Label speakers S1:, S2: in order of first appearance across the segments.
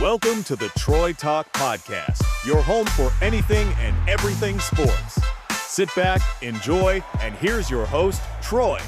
S1: Welcome to the Troy Talk Podcast, your home for anything and everything sports. Sit back, enjoy, and here's your host, Troy.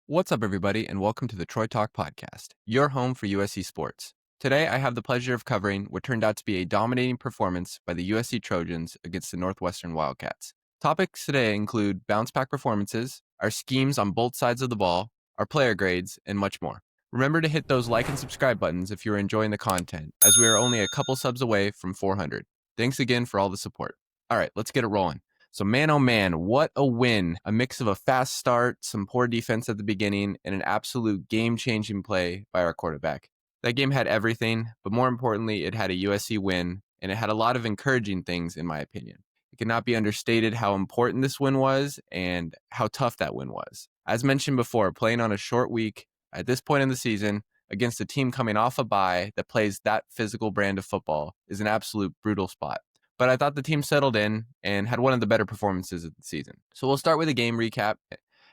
S2: What's up, everybody, and welcome to the Troy Talk Podcast, your home for USC sports. Today, I have the pleasure of covering what turned out to be a dominating performance by the USC Trojans against the Northwestern Wildcats. Topics today include bounce-back performances, our schemes on both sides of the ball, our player grades, and much more. Remember to hit those like and subscribe buttons if you're enjoying the content, as we are only a couple subs away from 400. Thanks again for all the support. All right, let's get it rolling. So man, oh man, what a win. A mix of a fast start, some poor defense at the beginning, and an absolute game-changing play by our quarterback. That game had everything, but more importantly, it had a USC win, and it had a lot of encouraging things, in my opinion. It cannot be understated how important this win was and how tough that win was. As mentioned before, playing on a short week at this point in the season against a team coming off a bye that plays that physical brand of football is an absolute brutal spot. But I thought the team settled in and had one of the better performances of the season. So we'll start with a game recap,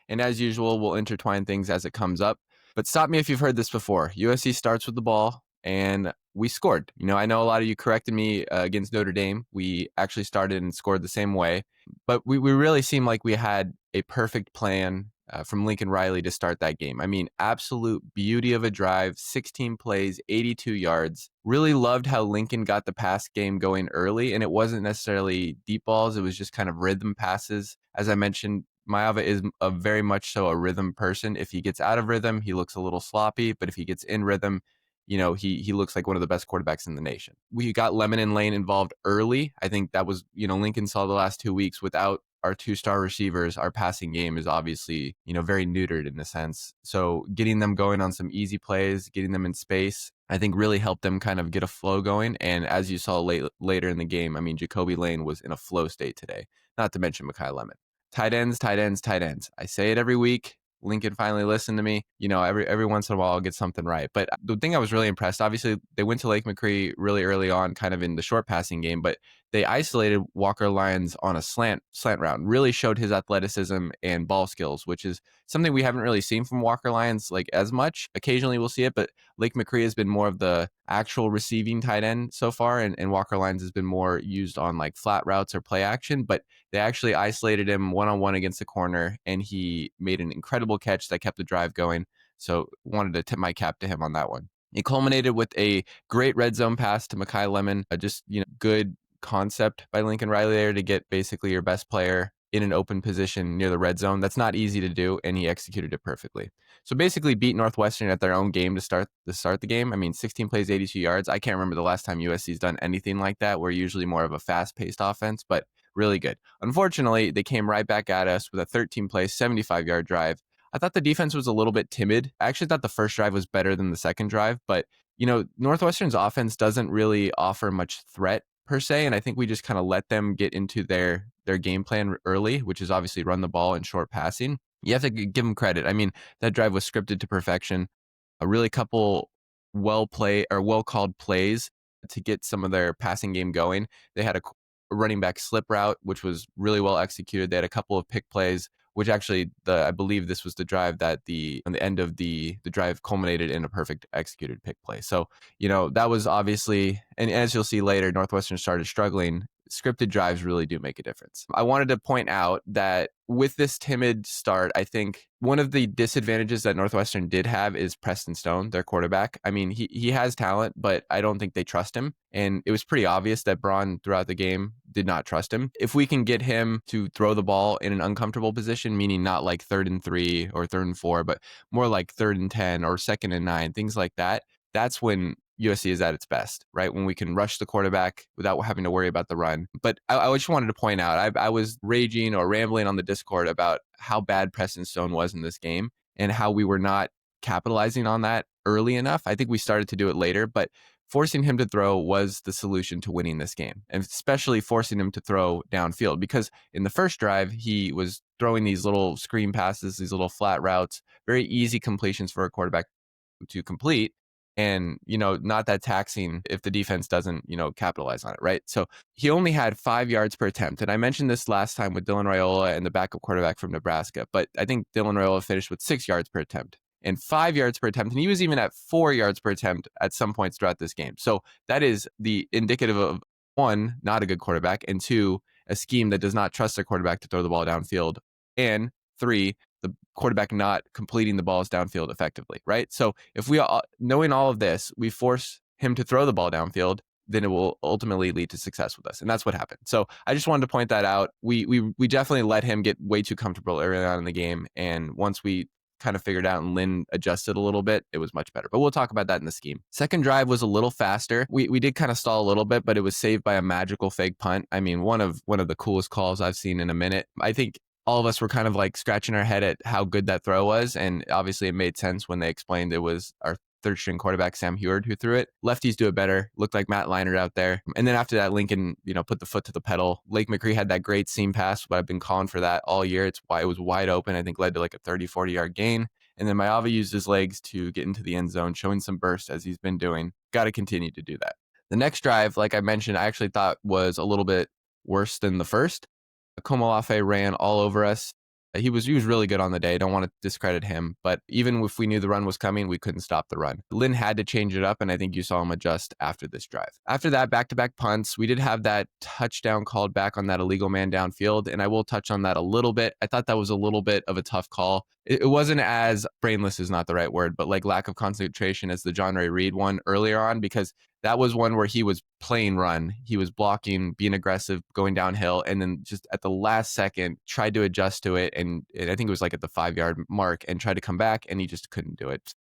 S2: and as usual, we'll intertwine things as it comes up. But stop me if you've heard this before. USC starts with the ball, and we scored. I know a lot of you corrected me against Notre Dame. We actually started and scored the same way. But we really seemed like we had a perfect plan from Lincoln Riley to start that game. I mean, absolute beauty of a drive, 16 plays, 82 yards. Really loved how Lincoln got the pass game going early, and it wasn't necessarily deep balls. It was just kind of rhythm passes. As I mentioned, Maiava is a very much so a rhythm person. If he gets out of rhythm, he looks a little sloppy, but if he gets in rhythm, he looks like one of the best quarterbacks in the nation. We got Lemon and Lane involved early. I think that was, Lincoln saw the last 2 weeks without our two-star receivers. Our passing game is obviously, very neutered in a sense. So getting them going on some easy plays, getting them in space, I think really helped them kind of get a flow going. And as you saw later in the game, I mean, Jacoby Lane was in a flow state today, not to mention Makai Lemon. Tight ends. I say it every week. Lincoln finally listened to me. Every once in a while I'll get something right. But the thing I was really impressed, obviously they went to Lake McCree really early on, kind of in the short passing game, but they isolated Walker Lyons on a slant route, really showed his athleticism and ball skills, which is something we haven't really seen from Walker Lyons like as much. Occasionally we'll see it, but Lake McCree has been more of the actual receiving tight end so far, and Walker Lyons has been more used on like flat routes or play action, but they actually isolated him one-on-one against the corner, and he made an incredible catch that kept the drive going. So wanted to tip my cap to him on that one. It culminated with a great red zone pass to Makai Lemon, good concept by Lincoln Riley there to get basically your best player in an open position near the red zone. That's not easy to do, and he executed it perfectly. So basically beat Northwestern at their own game to start the game. I mean, 16 plays, 82 yards. I can't remember the last time USC's done anything like that. We're usually more of a fast-paced offense, but really good. Unfortunately, they came right back at us with a 13-play, 75-yard drive. I thought the defense was a little bit timid. I actually thought the first drive was better than the second drive, but Northwestern's offense doesn't really offer much threat per se, and I think we just kind of let them get into their game plan early, which is obviously run the ball and short passing. You have to give them credit. I mean, that drive was scripted to perfection. A really couple well-called plays to get some of their passing game going. They had a running back slip route, which was really well executed. They had a couple of pick plays, which actually, I believe this was the drive that on the end of the drive culminated in a perfect executed pick play. So, that was obviously, and as you'll see later, Northwestern started struggling. Scripted drives really do make a difference. I wanted to point out that with this timid start, I think one of the disadvantages that Northwestern did have is Preston Stone, their quarterback. I mean, he has talent, but I don't think they trust him. And it was pretty obvious that Braun throughout the game did not trust him. If we can get him to throw the ball in an uncomfortable position, meaning not like 3rd and 3 or 3rd and 4, but more like 3rd and 10 or 2nd and 9, things like that, that's when USC is at its best, right? When we can rush the quarterback without having to worry about the run. But I just wanted to point out, I was raging or rambling on the Discord about how bad Preston Stone was in this game and how we were not capitalizing on that early enough. I think we started to do it later, but forcing him to throw was the solution to winning this game, and especially forcing him to throw downfield, because in the first drive, he was throwing these little screen passes, these little flat routes, very easy completions for a quarterback to complete. And, not that taxing if the defense doesn't, capitalize on it, right? So he only had 5 yards per attempt. And I mentioned this last time with Dylan Raiola and the backup quarterback from Nebraska, but I think Dylan Raiola finished with 6 yards per attempt. and 5 yards per attempt. And he was even at 4 yards per attempt at some points throughout this game. So that is the indicative of, one, not a good quarterback, and two, a scheme that does not trust their quarterback to throw the ball downfield, and three, the quarterback not completing the balls downfield effectively, right? So if we, knowing all of this, we force him to throw the ball downfield, then it will ultimately lead to success with us. And that's what happened. So I just wanted to point that out. We definitely let him get way too comfortable early on in the game. And once we kind of figured out and Lynn adjusted a little bit, it was much better. But we'll talk about that in the scheme. Second drive was a little faster. We did kind of stall a little bit, but it was saved by a magical fake punt. I mean, one of the coolest calls I've seen in a minute. I think all of us were kind of like scratching our head at how good that throw was. And obviously it made sense when they explained it was our third string quarterback, Sam Heward, who threw it. Lefties do it better. Looked like Matt Leinart out there. And then after that, Lincoln, put the foot to the pedal. Lake McCree had that great seam pass, but I've been calling for that all year. It's why it was wide open. I think led to like a 30, 40 yard gain. And then Maiava used his legs to get into the end zone, showing some burst as he's been doing. Got to continue to do that. The next drive, like I mentioned, I actually thought was a little bit worse than the first. Komolafe ran all over us. He was really good on the day. Don't want to discredit him, but even if we knew the run was coming, we couldn't stop the run. Lynn had to change it up, and I think you saw him adjust after this drive. After that, back-to-back punts. We did have that touchdown called back on that illegal man downfield, and I will touch on that a little bit. I thought that was a little bit of a tough call. It wasn't as brainless is not the right word, but like lack of concentration as the John Ray Reed one earlier on, because that was one where he was playing run. He was blocking, being aggressive, going downhill, and then just at the last second tried to adjust to it. And I think it was like at the 5 yard mark and tried to come back, and he just couldn't do it.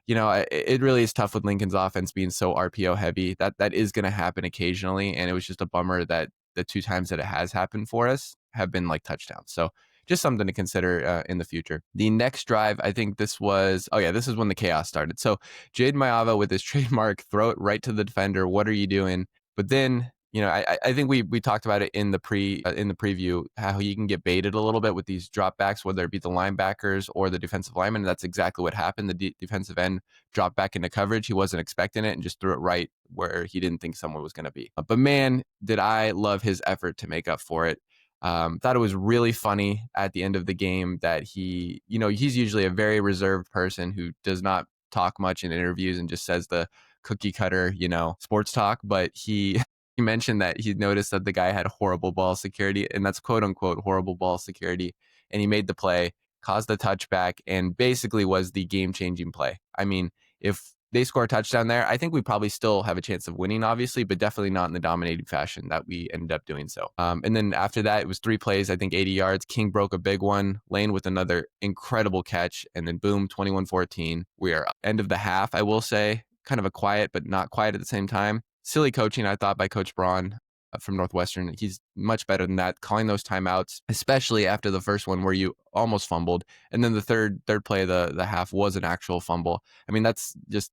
S2: It really is tough with Lincoln's offense being so RPO heavy. That is going to happen occasionally. And it was just a bummer that the two times that it has happened for us have been like touchdowns. So just something to consider in the future. The next drive, I think this is when the chaos started. So Jayden Maiava with his trademark, throw it right to the defender. What are you doing? But then, I think we talked about it in the preview, how he can get baited a little bit with these dropbacks, whether it be the linebackers or the defensive linemen. That's exactly what happened. The defensive end dropped back into coverage. He wasn't expecting it and just threw it right where he didn't think someone was going to be. But man, did I love his effort to make up for it. Thought it was really funny at the end of the game that he's usually a very reserved person who does not talk much in interviews and just says the cookie cutter, sports talk. But he mentioned that he noticed that the guy had horrible ball security, and that's quote unquote horrible ball security. And he made the play, caused the touchback, and basically was the game changing play. I mean, if they score a touchdown there, I think we probably still have a chance of winning, obviously, but definitely not in the dominating fashion that we ended up doing so. And then after that, it was 3 plays, I think 80 yards. King broke a big one, Lane with another incredible catch, and then boom, 21-14. We are end of the half, I will say. Kind of a quiet, but not quiet at the same time. Silly coaching, I thought, by Coach Braun from Northwestern. He's much better than that, calling those timeouts, especially after the first one where you almost fumbled. And then the third play of the half was an actual fumble. I mean, that's just,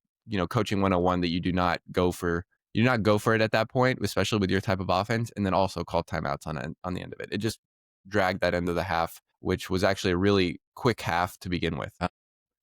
S2: coaching 101 that you do not go for. You do not go for it at that point, especially with your type of offense, and then also call timeouts on the end of it. It just dragged that end of the half, which was actually a really quick half to begin with.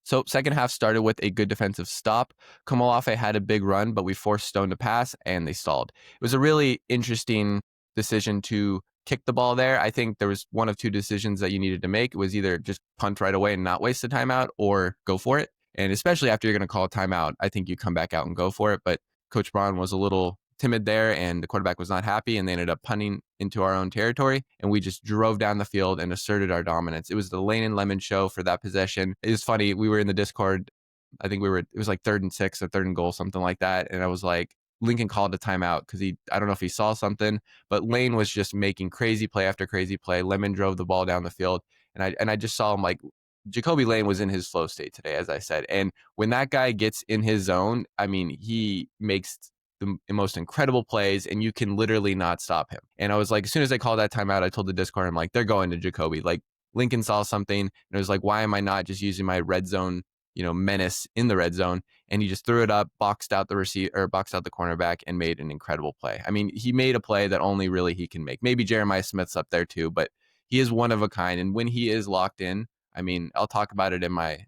S2: So second half started with a good defensive stop. Komolafe had a big run, but we forced Stone to pass, and they stalled. It was a really interesting decision to kick the ball there. I think there was one of two decisions that you needed to make. It was either just punt right away and not waste the timeout, or go for it. And especially after you're going to call a timeout, I think you come back out and go for it. But Coach Braun was a little timid there, and the quarterback was not happy, and they ended up punting into our own territory, and we just drove down the field and asserted our dominance. It was the Lane and Lemon show for that possession. It was funny. We were in the Discord. I think it was like 3rd and 6 or 3rd and goal, something like that. And I was like, Lincoln called a timeout because I don't know if he saw something, but Lane was just making crazy play after crazy play. Lemon drove the ball down the field, and I just saw him like, Jacoby Lane was in his flow state today, as I said. And when that guy gets in his zone, I mean, he makes the most incredible plays, and you can literally not stop him. And I was like, as soon as I called that timeout, I told the Discord, I'm like, they're going to Jacoby. Like, Lincoln saw something, and it was like, why am I not just using my red zone, menace in the red zone? And he just threw it up, boxed out the cornerback, and made an incredible play. I mean, he made a play that only really he can make. Maybe Jeremiah Smith's up there too, but he is one of a kind. And when he is locked in, I mean, I'll talk about it in my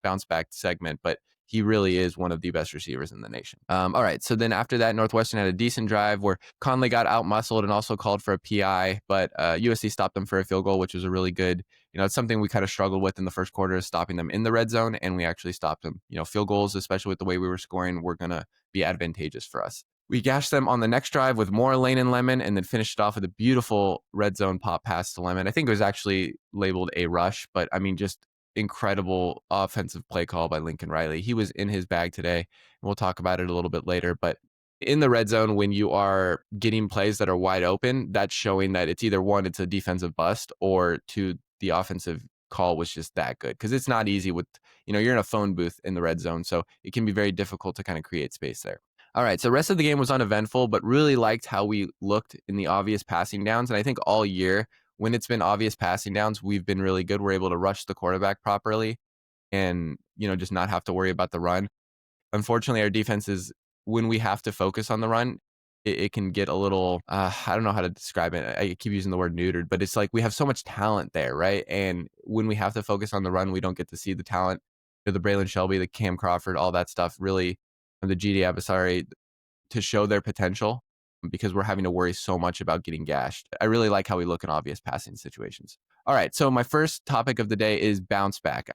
S2: bounce back segment, but he really is one of the best receivers in the nation. All right, so then after that, Northwestern had a decent drive where Conley got out-muscled and also called for a PI, but USC stopped them for a field goal, which was a really good, it's something we kind of struggled with in the first quarter, is stopping them in the red zone, and we actually stopped them. Field goals, especially with the way we were scoring, were going to be advantageous for us. We gashed them on the next drive with more Lane and Lemon, and then finished it off with a beautiful red zone pop pass to Lemon. I think it was actually labeled a rush, but I mean, just incredible offensive play call by Lincoln Riley. He was in his bag today, and we'll talk about it a little bit later. But in the red zone, when you are getting plays that are wide open, that's showing that it's either one, it's a defensive bust, or two, the offensive call was just that good. Because it's not easy with, you're in a phone booth in the red zone, so it can be very difficult to kind of create space there. All right, so the rest of the game was uneventful, but really liked how we looked in the obvious passing downs. And I think all year, when it's been obvious passing downs, we've been really good. We're able to rush the quarterback properly and, just not have to worry about the run. Unfortunately, our defense is, when we have to focus on the run, it can get a little, I don't know how to describe it. I keep using the word neutered, but it's like we have so much talent there, right? And when we have to focus on the run, we don't get to see the talent. The Braylon Shelby, the Cam Crawford, all that stuff, really, the GD Abasari, to show their potential, because we're having to worry so much about getting gashed. I really like how we look in obvious passing situations. All right, so my first topic of the day is bounce back.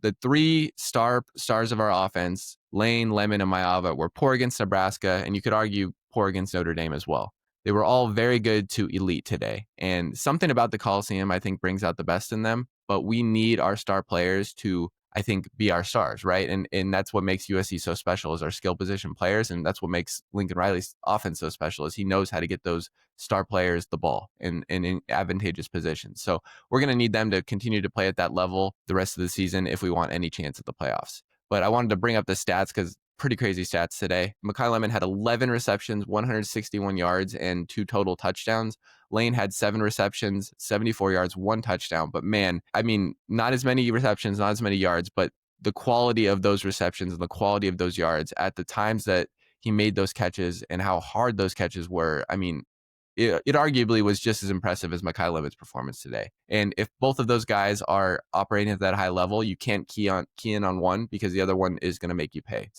S2: The three stars of our offense, Lane, Lemon, and Maiava, were poor against Nebraska, and you could argue poor against Notre Dame as well. They were all very good to elite today. And something about the Coliseum, I think, brings out the best in them. But we need our star players to, I think, be our stars, right? And that's what makes USC so special, is our skill position players. And that's what makes Lincoln Riley's offense so special, is he knows how to get those star players the ball in advantageous positions. So we're going to need them to continue to play at that level the rest of the season if we want any chance at the playoffs. But I wanted to bring up the stats because pretty crazy stats today. Makai Lemon had 11 receptions, 161 yards, and 2 total touchdowns. Lane had 7 receptions, 74 yards, 1 touchdown. But man, I mean, not as many receptions, not as many yards, but the quality of those receptions and the quality of those yards at the times that he made those catches and how hard those catches were, I mean, it arguably was just as impressive as Makai Lemon's performance today. And if both of those guys are operating at that high level, you can't key in on one, because the other one is going to make you pay.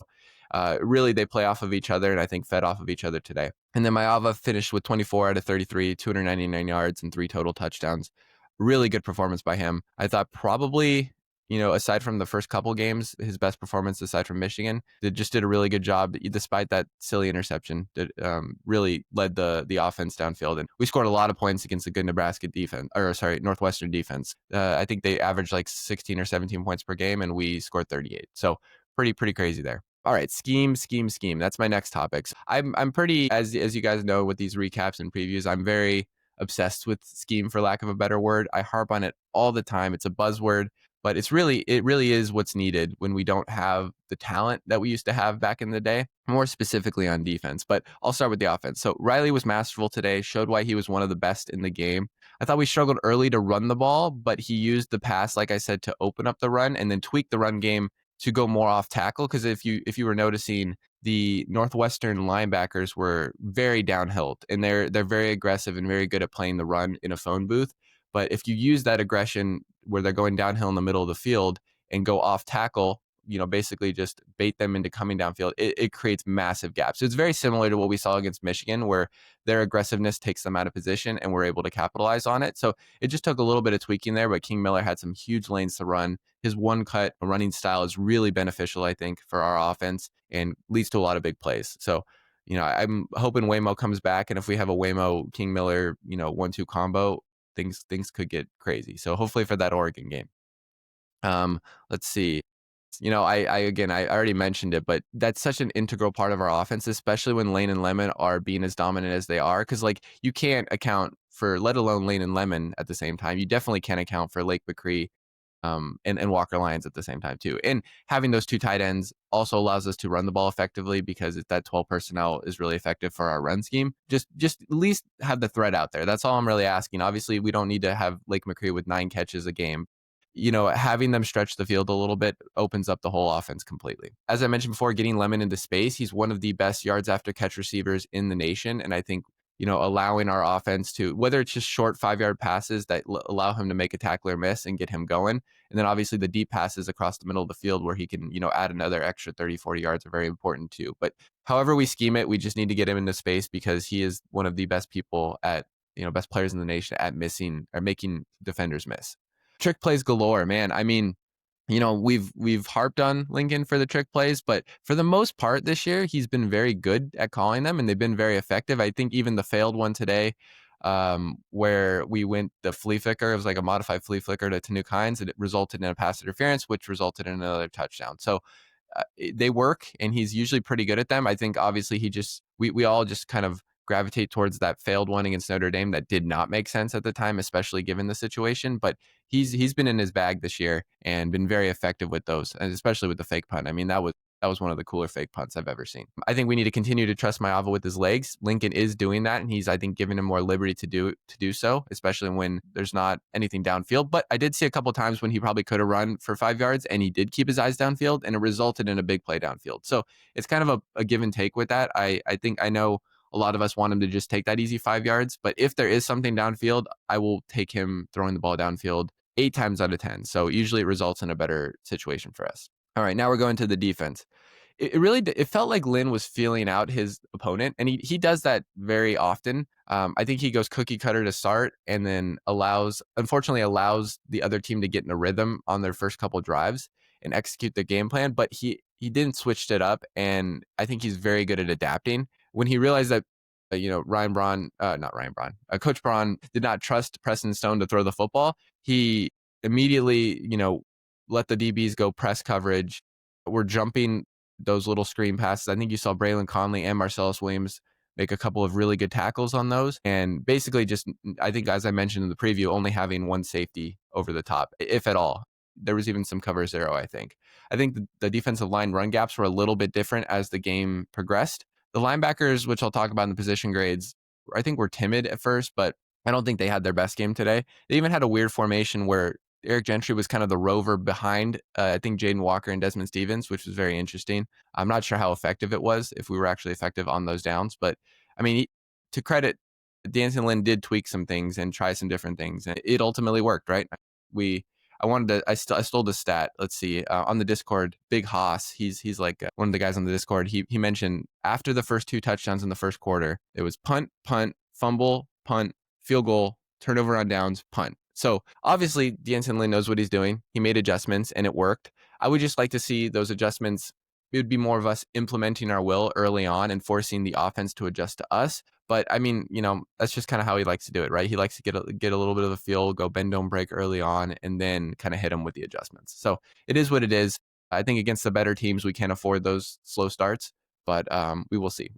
S2: Really, they play off of each other, and I think fed off of each other today. And then Maiava finished with 24 out of 33, 299 yards, and 3 total touchdowns. Really good performance by him. I thought probably, aside from the first couple games, his best performance aside from Michigan. They just did a really good job, despite that silly interception that really led the offense downfield. And we scored a lot of points against a good Northwestern defense. I think they averaged like 16 or 17 points per game, and we scored 38. So pretty crazy there. All right, scheme. That's my next topic. I'm pretty, as you guys know, with these recaps and previews, I'm very obsessed with scheme, for lack of a better word. I harp on it all the time. It's a buzzword, but it really is what's needed when we don't have the talent that we used to have back in the day, more specifically on defense. But I'll start with the offense. So Riley was masterful today, showed why he was one of the best in the game. I thought we struggled early to run the ball, but he used the pass, like I said, to open up the run and then tweak the run game to go more off tackle. Because if you were noticing, the Northwestern linebackers were very downhill, and they're very aggressive and very good at playing the run in a phone booth. But if you use that aggression where they're going downhill in the middle of the field and go off tackle, basically just bait them into coming downfield, it creates massive gaps. So it's very similar to what we saw against Michigan, where their aggressiveness takes them out of position and we're able to capitalize on it. So it just took a little bit of tweaking there, but King Miller had some huge lanes to run. His one cut running style is really beneficial, I think, for our offense and leads to a lot of big plays. So, I'm hoping Waymo comes back, and if we have a Waymo King Miller, 1-2 combo, things could get crazy. So hopefully for that Oregon game. Let's see. I already mentioned it, but that's such an integral part of our offense, especially when Lane and Lemon are being as dominant as they are. Because you can't account for, let alone Lane and Lemon at the same time. You definitely can't account for Lake McCree and Walker Lyons at the same time too. And having those 2 tight ends also allows us to run the ball effectively, because that 12 personnel is really effective for our run scheme. Just at least have the threat out there. That's all I'm really asking. Obviously, we don't need to have Lake McCree with 9 catches a game. Having them stretch the field a little bit opens up the whole offense completely. As I mentioned before, getting Lemon into space, he's one of the best yards after catch receivers in the nation. And I think, allowing our offense to, whether it's just short 5-yard passes that allow him to make a tackle or miss and get him going. And then obviously the deep passes across the middle of the field where he can, add another extra 30, 40 yards are very important too. But however we scheme it, we just need to get him into space because he is one of the best people at, best players in the nation at missing or making defenders miss. Trick plays galore, man. I mean, we've harped on Lincoln for the trick plays, but for the most part this year, he's been very good at calling them, and they've been very effective. I think even the failed one today, where we went the flea flicker, it was like a modified flea flicker to Tanuk Hines, and it resulted in a pass interference, which resulted in another touchdown. So they work, and he's usually pretty good at them. I think obviously we all just kind of gravitate towards that failed one against Notre Dame that did not make sense at the time, especially given the situation. But he's been in his bag this year and been very effective with those, and especially with the fake punt. I mean, that was one of the cooler fake punts I've ever seen. I think we need to continue to trust Maiava with his legs. Lincoln is doing that, and he's, I think, giving him more liberty to do so, especially when there's not anything downfield. But I did see a couple times when he probably could have run for 5 yards, and he did keep his eyes downfield, and it resulted in a big play downfield. So it's kind of a give and take with that. I think I know a lot of us want him to just take that easy 5 yards, but if there is something downfield, I will take him throwing the ball downfield 8 times out of 10. So usually it results in a better situation for us. All right, now we're going to the defense. It felt like Lynn was feeling out his opponent, and he does that very often. I think he goes cookie cutter to start, and then unfortunately allows the other team to get in a rhythm on their first couple drives and execute the game plan. But he didn't switch it up, and I think he's very good at adapting. When he realized that Coach Braun did not trust Preston Stone to throw the football, he immediately let the DBs go press coverage. We're jumping those little screen passes. I think you saw Braylon Conley and Marcellus Williams make a couple of really good tackles on those. And basically just, I think, as I mentioned in the preview, only having one safety over the top, if at all. There was even some cover zero, I think. I think the defensive line run gaps were a little bit different as the game progressed. The linebackers, which I'll talk about in the position grades, I think were timid at first, but I don't think they had their best game today. They even had a weird formation where Eric Gentry was kind of the rover behind, I think, Jaden Walker and Desmond Stevens, which was very interesting. I'm not sure how effective it was, if we were actually effective on those downs. But, I mean, to credit, D'Anton Lynn did tweak some things and try some different things. And it ultimately worked, right? I stole the stat. Let's see. On the Discord, Big Haas, he's like one of the guys on the Discord. He mentioned after the first 2 touchdowns in the first quarter, it was punt, fumble, punt, field goal, turnover on downs, punt. So obviously, D'Anton Lynn knows what he's doing. He made adjustments, and it worked. I would just like to see those adjustments. It would be more of us implementing our will early on and forcing the offense to adjust to us. But I mean, that's just kind of how he likes to do it, right? He likes to get a little bit of a feel, go bend, don't break early on, and then kind of hit him with the adjustments. So it is what it is. I think against the better teams, we can't afford those slow starts, but we will see.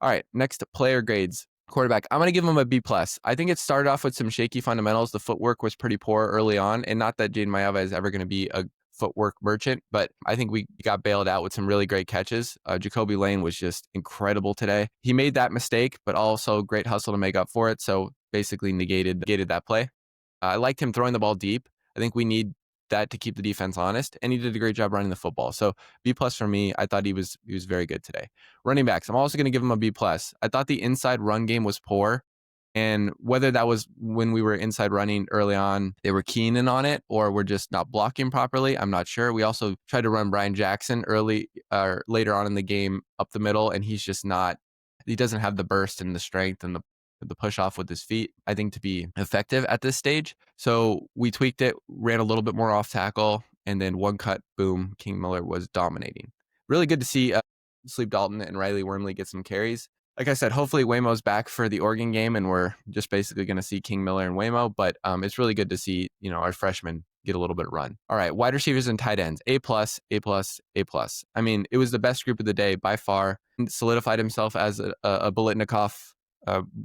S2: All right, next, player grades. Quarterback, I'm going to give him a B+. I think it started off with some shaky fundamentals. The footwork was pretty poor early on, and not that Jayden Maiava is ever going to be a footwork merchant, but I think we got bailed out with some really great catches. Jacoby Lane was just incredible today. He made that mistake, but also great hustle to make up for it. So basically negated that play. I liked him throwing the ball deep. I think we need that to keep the defense honest, and he did a great job running the football. So B+ for me. I thought he was very good today. Running backs, I'm also going to give him a B+. I thought the inside run game was poor. And whether that was when we were inside running early on, they were keying in on it, or we're just not blocking properly, I'm not sure. We also tried to run Brian Jackson later on in the game up the middle, and he doesn't have the burst and the strength and the push off with his feet, I think, to be effective at this stage. So we tweaked it, ran a little bit more off tackle, and then one cut, boom, King Miller was dominating. Really good to see Sleep Dalton and Riley Wormley get some carries. Like I said, hopefully Waymo's back for the Oregon game, and we're just basically going to see King Miller and Waymo. But it's really good to see our freshmen get a little bit of run. All right, wide receivers and tight ends, A+, A+, A+. I mean, it was the best group of the day by far. Solidified himself as a Biletnikoff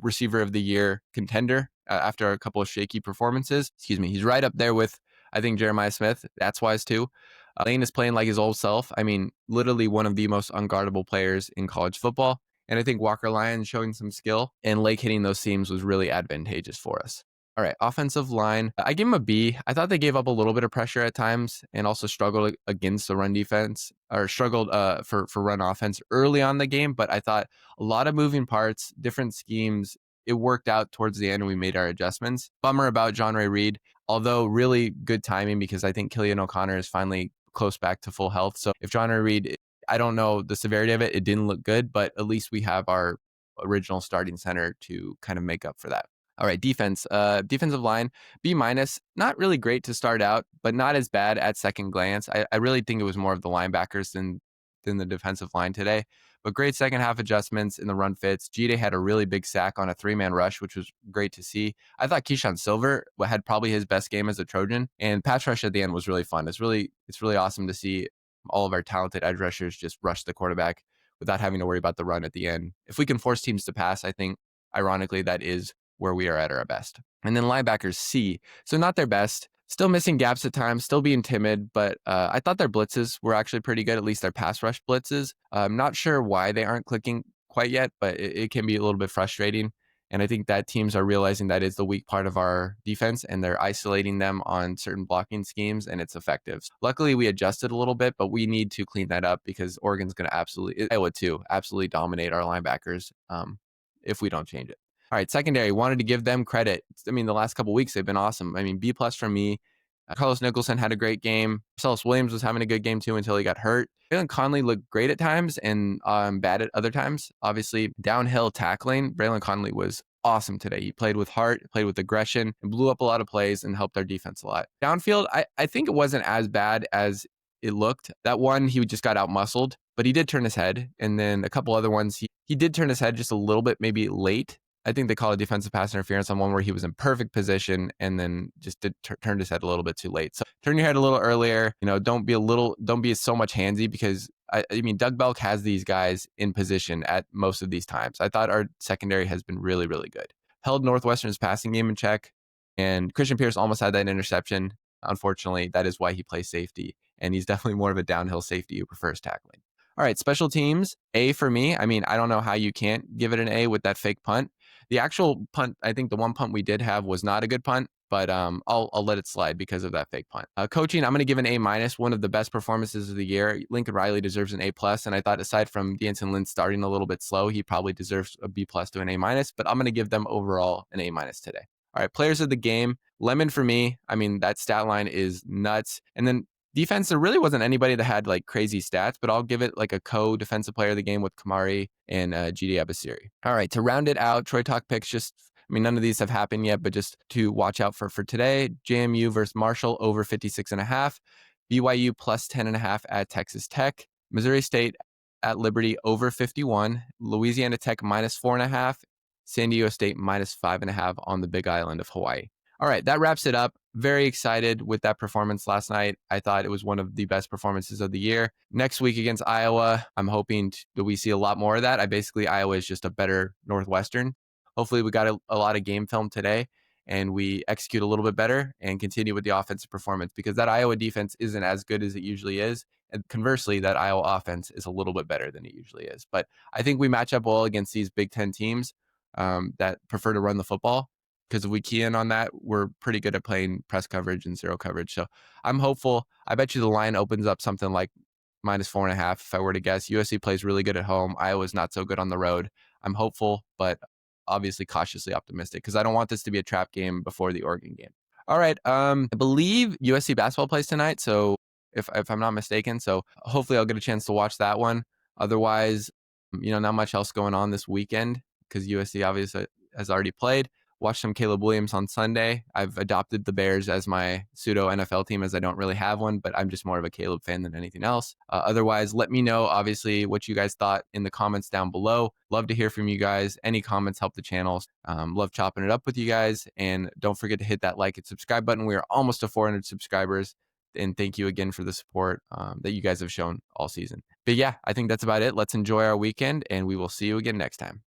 S2: receiver of the year contender after a couple of shaky performances. He's right up there with, I think, Jeremiah Smith. That's wise too. Lane is playing like his old self. I mean, literally one of the most unguardable players in college football. And I think Walker Lyons showing some skill, and Lake hitting those seams was really advantageous for us. All right, offensive line. I gave them a B. I thought they gave up a little bit of pressure at times and also struggled against the run defense or struggled for run offense early on the game. But I thought a lot of moving parts, different schemes. It worked out towards the end and we made our adjustments. Bummer about John Ray Reed, although really good timing because I think Killian O'Connor is finally close back to full health. So if John Ray Reed, I don't know the severity of it. It didn't look good, but at least we have our original starting center to kind of make up for that. All right, defense. Defensive line, B minus. Not really great to start out, but not as bad at second glance. I really think it was more of the linebackers than the defensive line today. But great second half adjustments in the run fits. Jayden had a really big sack on a 3-man rush, which was great to see. I thought Keyshawn Silver had probably his best game as a Trojan, and pass rush at the end was really fun. It's really awesome to see all of our talented edge rushers just rush the quarterback without having to worry about the run at the end. If we can force teams to pass, I think ironically that is where we are at our best. And then linebackers C. So not their best. Still missing gaps at times, still being timid, but I thought their blitzes were actually pretty good, at least their pass rush blitzes. I'm not sure why they aren't clicking quite yet, but it can be a little bit frustrating. And I think that teams are realizing that is the weak part of our defense, and they're isolating them on certain blocking schemes, and it's effective. Luckily, we adjusted a little bit, but we need to clean that up because Oregon's going to absolutely dominate our linebackers if we don't change it. All right, secondary, wanted to give them credit. I mean, the last couple of weeks, they've been awesome. I mean, B+ from me. Carlos Nicholson had a great game. Marcellus Williams was having a good game too until he got hurt. Braylon Conley looked great at times and bad at other times. Obviously, downhill tackling, Braylon Conley was awesome today. He played with heart, played with aggression, and blew up a lot of plays and helped our defense a lot. Downfield, I think it wasn't as bad as it looked. That one, he just got out-muscled, but he did turn his head. And then a couple other ones, he did turn his head just a little bit, maybe late. I think they call it defensive pass interference on one where he was in perfect position and then just turned his head a little bit too late. So turn your head a little earlier. Don't be so much handsy because I mean, Doug Belk has these guys in position at most of these times. I thought our secondary has been really, really good. Held Northwestern's passing game in check, and Christian Pierce almost had that interception. Unfortunately, that is why he plays safety, and he's definitely more of a downhill safety who prefers tackling. All right, special teams, A for me. I mean, I don't know how you can't give it an A with that fake punt. The actual punt, I think the one punt we did have was not a good punt, but I'll let it slide because of that fake punt. Coaching, I'm going to give an A-, one of the best performances of the year. Lincoln Riley deserves an A+, and I thought aside from D'Anton Lynn starting a little bit slow, he probably deserves a B+ to an A-, but I'm going to give them overall an A- today. All right, players of the game, Lemon for me. I mean, that stat line is nuts. And then defense, there really wasn't anybody that had like crazy stats, but I'll give it like a co-defensive player of the game with Kamari and GD Abasiri. All right, to round it out, Troy Talk picks none of these have happened yet, but just to watch out for today, JMU versus Marshall over 56.5, BYU plus 10.5 at Texas Tech, Missouri State at Liberty over 51, Louisiana Tech minus 4.5, San Diego State minus 5.5 on the Big Island of Hawaii. All right, that wraps it up. Very excited with that performance last night. I thought it was one of the best performances of the year. Next week against Iowa, I'm hoping that we see a lot more of that. Iowa is just a better Northwestern. Hopefully we got a lot of game film today and we execute a little bit better and continue with the offensive performance because that Iowa defense isn't as good as it usually is. And conversely, that Iowa offense is a little bit better than it usually is. But I think we match up well against these Big Ten teams that prefer to run the football. Because if we key in on that, we're pretty good at playing press coverage and zero coverage. So I'm hopeful. I bet you the line opens up something like minus 4.5 if I were to guess. USC plays really good at home. Iowa's not so good on the road. I'm hopeful, but obviously cautiously optimistic because I don't want this to be a trap game before the Oregon game. All right. I believe USC basketball plays tonight. So if I'm not mistaken, so hopefully I'll get a chance to watch that one. Otherwise, not much else going on this weekend because USC obviously has already played. Watch some Caleb Williams on Sunday. I've adopted the Bears as my pseudo NFL team as I don't really have one, but I'm just more of a Caleb fan than anything else. Otherwise, let me know, obviously, what you guys thought in the comments down below. Love to hear from you guys. Any comments help the channels. Love chopping it up with you guys. And don't forget to hit that like and subscribe button. We are almost to 400 subscribers. And thank you again for the support that you guys have shown all season. But yeah, I think that's about it. Let's enjoy our weekend, and we will see you again next time.